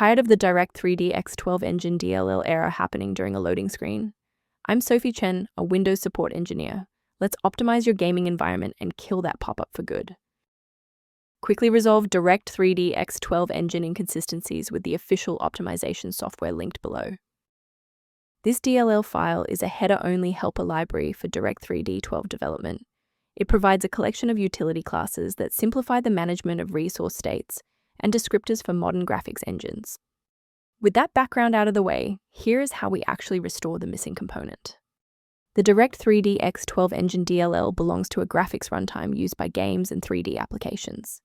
Tired of the Direct3dx12 engine DLL error happening during a loading screen? I'm Sophie Chen, a Windows support engineer. Let's optimize your gaming environment and kill that pop-up for good. Quickly resolve Direct3dx12 engine inconsistencies with the official optimization software linked below. This DLL file is a header-only helper library for Direct3d12 development. It provides a collection of utility classes that simplify the management of resource states and descriptors for modern graphics engines. With that background out of the way, here is how we actually restore the missing component. The Direct3dx12 engine DLL belongs to a graphics runtime used by games and 3D applications.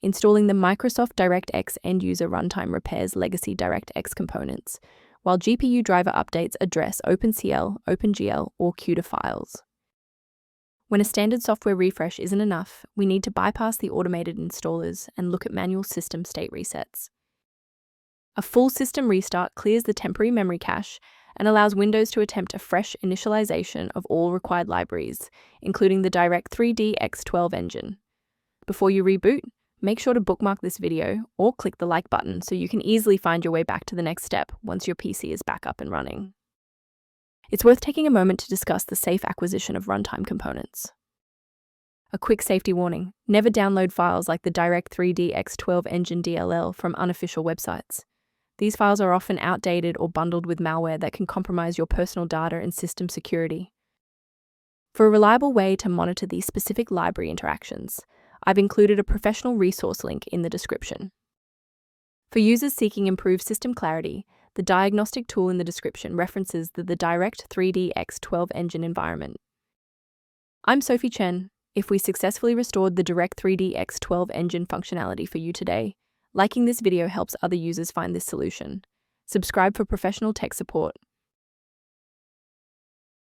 Installing the Microsoft DirectX End-User Runtime repairs legacy DirectX components, while GPU driver updates address OpenCL, OpenGL, or CUDA files. When a standard software refresh isn't enough, we need to bypass the automated installers and look at manual system state resets. A full system restart clears the temporary memory cache and allows Windows to attempt a fresh initialization of all required libraries, including the Direct3dx12 engine. Before you reboot, make sure to bookmark this video or click the like button so you can easily find your way back to the next step once your PC is back up and running. It's worth taking a moment to discuss the safe acquisition of runtime components. A quick safety warning: never download files like the Direct3dx12 engine DLL from unofficial websites. These files are often outdated or bundled with malware that can compromise your personal data and system security. For a reliable way to monitor these specific library interactions, I've included a professional resource link in the description. For users seeking improved system clarity, the diagnostic tool in the description references the Direct3dx12 engine environment. I'm Sophie Chen. If we successfully restored the Direct3dx12 engine functionality for you today, liking this video helps other users find this solution. Subscribe for professional tech support.